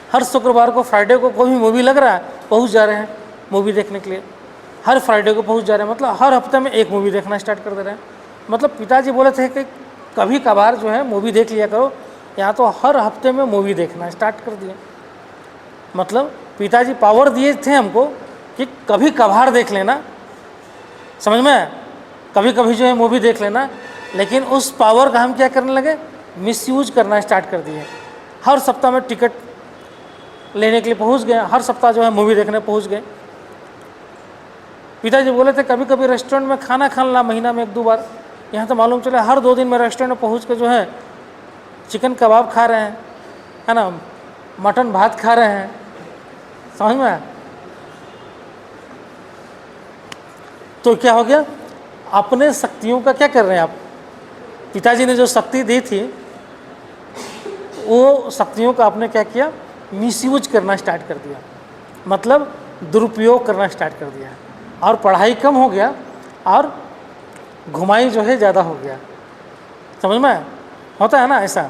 हर शुक्रवार को, फ्राइडे को कोई भी मूवी लग रहा है, पहुंच जा रहे हैं मूवी देखने के लिए। हर फ्राइडे को पहुंच जा रहे हैं, मतलब हर हफ्ते में एक मूवी देखना स्टार्ट कर दे रहे हैं। मतलब पिताजी बोले थे कि कभी कभार जो है मूवी देख लिया करो, यहाँ तो हर हफ्ते में मूवी देखना स्टार्ट कर दिया। मतलब पिताजी पावर दिए थे हमको कि कभी कभार देख लेना, समझ में आया? कभी कभी जो है मूवी देख लेना, लेकिन उस पावर का हम क्या करने लगे, मिसयूज करना स्टार्ट कर दिए। हर सप्ताह में टिकट लेने के लिए पहुंच गए, हर सप्ताह जो है मूवी देखने पहुंच गए। पिताजी बोले थे कभी कभी रेस्टोरेंट में खाना खा लेना महीना में 1-2 बार। यहाँ तो मालूम चला हर 2 दिन में रेस्टोरेंट में पहुँच के जो है चिकन कबाब खा रहे हैं, है ना, मटन भात खा रहे हैं, समझ में आया? तो क्या हो गया, अपने शक्तियों का क्या कर रहे हैं आप? पिताजी ने जो शक्ति दी थी वो शक्तियों का आपने क्या किया, मिसयूज करना स्टार्ट कर दिया, मतलब दुरुपयोग करना स्टार्ट कर दिया। और पढ़ाई कम हो गया और घुमाई जो है ज़्यादा हो गया। समझ में होता है ना, ऐसा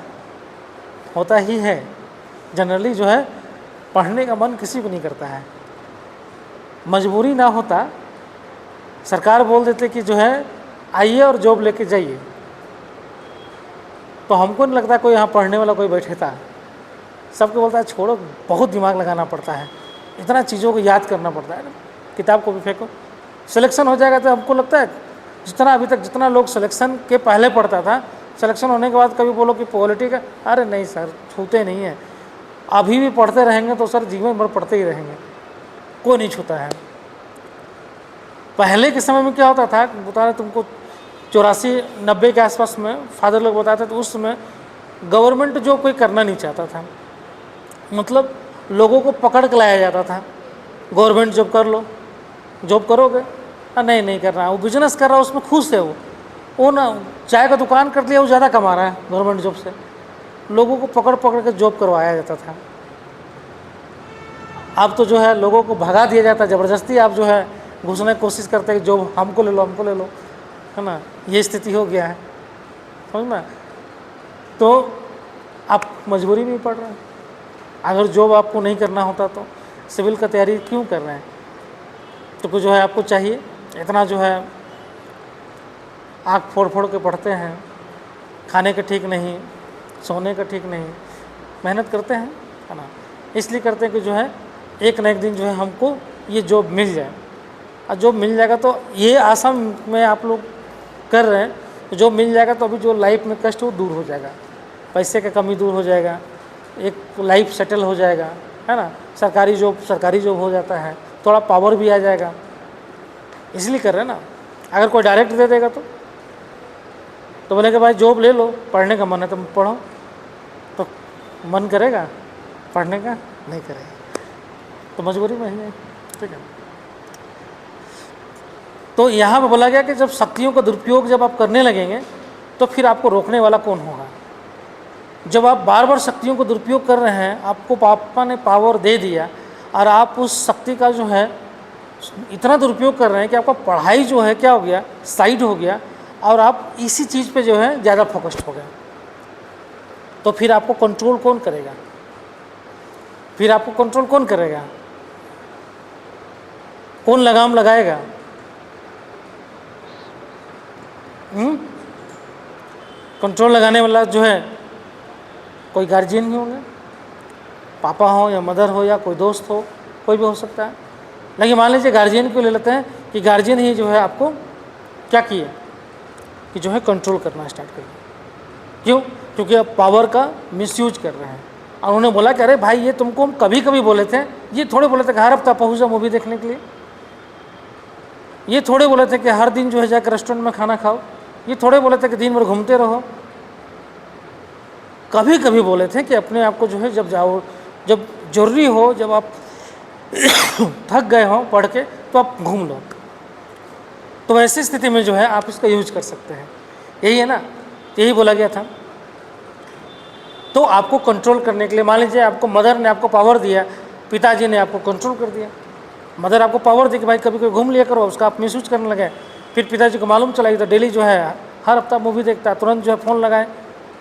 होता ही है जनरली। जो है पढ़ने का मन किसी को नहीं करता है, मजबूरी ना होता सरकार बोल देते कि जो है आइए और जॉब लेके जाइए, तो हमको नहीं लगता कोई यहाँ पढ़ने वाला कोई बैठे था। सबको बोलता है छोड़ो, बहुत दिमाग लगाना पड़ता है, इतना चीज़ों को याद करना पड़ता है ना, किताब को भी फेंको, सिलेक्शन हो जाएगा। तो हमको लगता है जितना अभी तक जितना लोग सिलेक्शन के पहले पढ़ता था, सिलेक्शन होने के बाद कभी बोलो कि पॉलिटी का, अरे नहीं सर, छूते नहीं है। अभी भी पढ़ते रहेंगे तो सर जीवन भर पढ़ते ही रहेंगे, कोई नहीं छूता है। पहले के समय में क्या होता था, बता रहे तुमको 84-90 के आसपास में फादर लोग बताते थे, उस समय गवर्नमेंट जॉब कोई करना नहीं चाहता था। मतलब लोगों को पकड़ के लाया जाता था, गवर्नमेंट जॉब कर लो, जॉब करोगे, नहीं करना। वो बिजनेस कर रहा है उसमें खुश है, वो ना चाय का दुकान कर लिया, वो ज़्यादा कमा रहा है गवर्नमेंट जॉब से। लोगों को पकड़ पकड़ के जॉब करवाया जाता था। अब तो जो है लोगों को भगा दिया जाता है ज़बरदस्ती, आप जो है घुसने की कोशिश करते हैं कि जॉब हमको ले लो, हमको ले लो, है ना, ये स्थिति हो गया है, समझ में? तो आप मजबूरी में पड़ रहे हैं। अगर जॉब आपको नहीं करना होता तो सिविल का तैयारी क्यों कर रहे हैं? तो कुछ जो है आपको चाहिए, इतना जो है आँख फोड़ फोड़ के पढ़ते हैं, खाने का ठीक नहीं, सोने का ठीक नहीं, मेहनत करते हैं, है ना, इसलिए करते हैं कि जो है एक न एक दिन जो है हमको ये जॉब मिल जाए। और जॉब मिल जाएगा तो ये आशा में आप लोग कर रहे हैं, तो जॉब मिल जाएगा तो अभी जो लाइफ में कष्ट वो दूर हो जाएगा, पैसे का कमी दूर हो जाएगा, एक लाइफ सेटल हो जाएगा, है ना, सरकारी जॉब हो जाता है, थोड़ा पावर भी आ जाएगा, इसलिए कर रहे हैं ना। अगर कोई डायरेक्ट दे देगा तो बोले कि भाई जॉब ले लो, पढ़ने का मन है तो पढ़ो, तो मन करेगा पढ़ने का? नहीं करेगा, तो मजबूरी में ही है, ठीक है। तो यहाँ पे बोला गया कि जब शक्तियों का दुरुपयोग जब आप करने लगेंगे तो फिर आपको रोकने वाला कौन होगा? जब आप बार बार शक्तियों को दुरुपयोग कर रहे हैं, आपको पापा ने पावर दे दिया और आप उस शक्ति का जो है इतना दुरुपयोग कर रहे हैं कि आपका पढ़ाई जो है क्या हो गया, साइड हो गया, और आप इसी चीज़ पे जो है ज़्यादा फोकस्ड हो गए, तो फिर आपको कंट्रोल कौन करेगा? फिर आपको कंट्रोल कौन करेगा? कौन लगाम लगाएगा? कंट्रोल लगाने वाला जो है कोई गार्जियन ही होंगे, पापा हो या मदर हो या कोई दोस्त हो, कोई भी हो सकता है। लेकिन मान लीजिए गार्जियन को ले लेते हैं कि गार्जियन ही जो है आपको क्या किया कि जो है कंट्रोल करना स्टार्ट कर दिया। क्यों? क्योंकि आप पावर का मिसयूज कर रहे हैं। और उन्होंने बोला कि अरे भाई ये तुमको हम कभी कभी बोले थे, ये थोड़े बोले थे कि हर हफ्ता पहुँच जाओ मूवी देखने के लिए, ये थोड़े बोले थे कि हर दिन जो है जाकर रेस्टोरेंट में खाना खाओ, ये थोड़े बोले थे कि दिन भर घूमते रहो। कभी कभी बोले थे कि अपने आप को जो है जब जाओ, जब जरूरी हो, जब आप थक गए हो पढ़ के, तो आप घूम लो। तो ऐसी स्थिति में जो है आप इसका यूज कर सकते हैं, यही है ना, यही बोला गया था। तो आपको कंट्रोल करने के लिए, मान लीजिए आपको मदर ने आपको पावर दिया, पिताजी ने आपको कंट्रोल कर दिया। मदर आपको पावर दी कि भाई कभी कोई घूम लिया करो, उसका आप मिसयूज करने लगे। फिर पिताजी को मालूम चला कि तो डेली जो है हर हफ्ता मूवी देखता है, तुरंत जो है फ़ोन लगाए,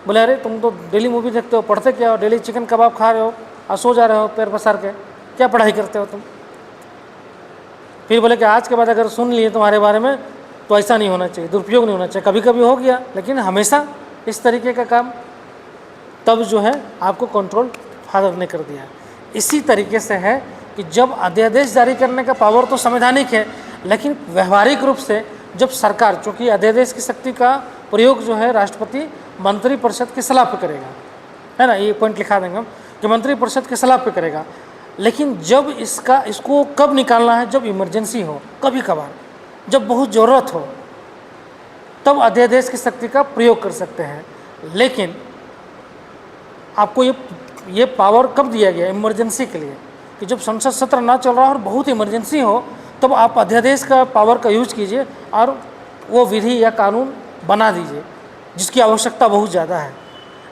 बोले अरे तुम तो डेली मूवी देखते हो, पढ़ते क्या हो, डेली चिकन कबाब खा रहे हो, और सो जा रहे हो पैर पसार के, क्या पढ़ाई करते हो तुम? फिर बोले कि आज के बाद अगर सुन लिए तुम्हारे बारे में तो ऐसा नहीं होना चाहिए, दुरुपयोग नहीं होना चाहिए। कभी कभी हो गया, लेकिन हमेशा इस तरीके का काम, तब जो है आपको कंट्रोल फादर ने कर दिया। इसी तरीके से है कि जब अध्यादेश जारी करने का पावर तो संवैधानिक है, लेकिन व्यवहारिक रूप से जब सरकार, चूँकि अध्यादेश की शक्ति का प्रयोग जो है राष्ट्रपति मंत्रिपरिषद की सलाह पे करेगा, है ना, ये पॉइंट लिखा देंगे हम कि मंत्रिपरिषद की सलाह पे करेगा। लेकिन जब इसको कब निकालना है, जब इमरजेंसी हो, कभी कभार जब बहुत ज़रूरत हो, तब अध्यादेश की शक्ति का प्रयोग कर सकते हैं। लेकिन आपको ये पावर कब दिया गया? इमरजेंसी के लिए, कि जब संसद सत्र ना चल रहा हो और बहुत इमरजेंसी हो, तब आप अध्यादेश का पावर का यूज कीजिए और वो विधि या कानून बना दीजिए जिसकी आवश्यकता बहुत ज़्यादा है।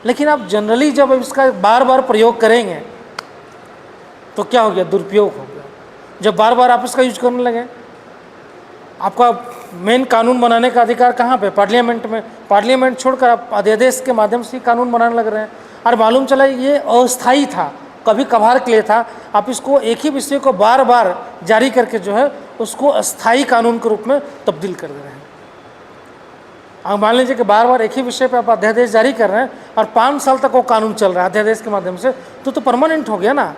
लेकिन आप जनरली जब इसका बार बार प्रयोग करेंगे तो क्या हो गया? दुरुपयोग हो गया। जब बार बार आप इसका यूज करने लगे, आपका मेन कानून बनाने का अधिकार कहाँ पे? पार्लियामेंट में। पार्लियामेंट छोड़कर आप अध्यादेश के माध्यम से कानून बनाने लग रहे हैं, और मालूम चला ये अस्थायी था, कभी कभार के लिए था। आप इसको एक ही विषय को बार बार जारी करके जो है उसको अस्थायी कानून के रूप में तब्दील कर दे रहे हैं। आप मान लीजिए कि बार बार एक ही विषय पे आप अध्यादेश जारी कर रहे हैं और 5 साल तक वो कानून चल रहा है अध्यादेश के माध्यम से, तो परमानेंट हो गया ना।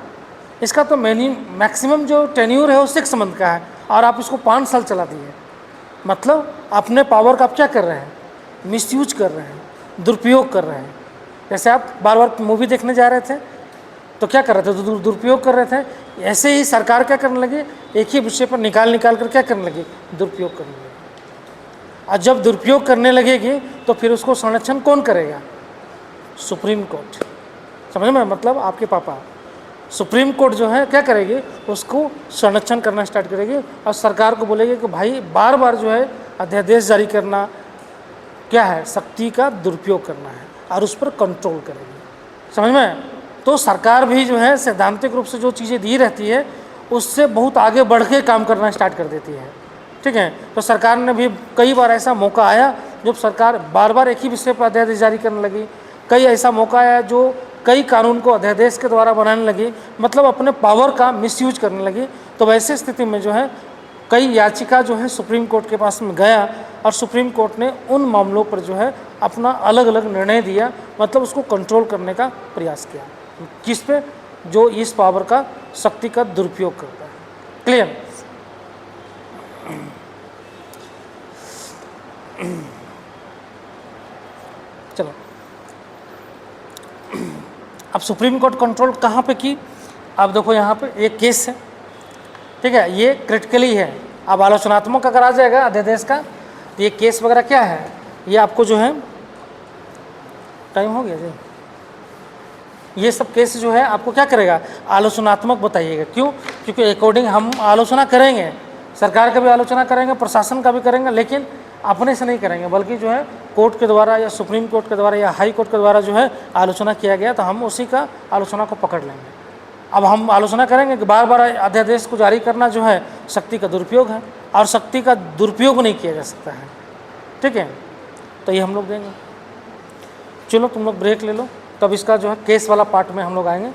इसका तो मैक्सिमम जो टेन्यूर है वो 6 मंथ का है, और आप इसको 5 साल चला दिए। मतलब अपने पावर का आप क्या कर रहे हैं? मिसयूज कर रहे हैं, दुरुपयोग कर रहे हैं। जैसे आप बार बार मूवी देखने जा रहे थे तो क्या कर रहे थे? दुरुपयोग कर रहे थे। ऐसे ही सरकार क्या करने लगी? एक ही विषय पर निकाल कर क्या करने लगी? दुरुपयोग करने लगी। और जब दुरुपयोग करने लगेगी तो फिर उसको संरक्षण कौन करेगा? Supreme court. समझ में? मतलब आपके पापा, सुप्रीम कोर्ट जो है क्या करेगी? उसको संरक्षण करना स्टार्ट करेगी और सरकार को बोलेगी कि भाई बार बार जो है अध्यादेश जारी करना क्या है? शक्ति का दुरुपयोग करना है, और उस पर कंट्रोल करेगी। समझ में? तो सरकार भी जो है सैद्धांतिक रूप से जो चीज़ें दी रहती है उससे बहुत आगे बढ़ के काम करना स्टार्ट कर देती है। ठीक है? तो सरकार ने भी कई बार ऐसा मौका आया जब सरकार बार बार एक ही विषय पर अध्यादेश जारी करने लगी। कई ऐसा मौका आया जो कई कानून को अध्यादेश के द्वारा बनाने लगी, मतलब अपने पावर का मिसयूज करने लगी। तो वैसे स्थिति में जो है कई याचिका जो है सुप्रीम कोर्ट के पास में गया, और सुप्रीम कोर्ट ने उन मामलों पर जो है अपना अलग अलग निर्णय दिया, मतलब उसको कंट्रोल करने का प्रयास किया। किस पे? जो इस पावर का शक्ति का दुरुपयोग करता है। क्लियर? चलो, अब सुप्रीम कोर्ट कंट्रोल कहाँ पे की? अब देखो यहाँ पे एक केस है, ठीक है, ये क्रिटिकली है। अब आलोचनात्मक अगर आ जाएगा अध्यादेश का तो ये केस वगैरह क्या है, ये आपको जो है टाइम हो गया जी, ये सब केस जो है आपको क्या करेगा? आलोचनात्मक बताइएगा। क्यों? क्योंकि अकॉर्डिंग हम आलोचना करेंगे, सरकार का भी आलोचना करेंगे, प्रशासन का भी करेंगे, लेकिन अपने से नहीं करेंगे, बल्कि जो है कोर्ट के द्वारा या सुप्रीम कोर्ट के द्वारा या हाई कोर्ट के द्वारा जो है आलोचना किया गया, तो हम उसी का आलोचना को पकड़ लेंगे। अब हम आलोचना करेंगे कि बार बार अध्यादेश को जारी करना जो है शक्ति का दुरुपयोग है, और शक्ति का दुरुपयोग नहीं किया जा सकता है। ठीक है? तो ये हम लोग देंगे। चलो तुम लोग ब्रेक ले लो, तब इसका जो है केस वाला पार्ट में हम लोग आएंगे।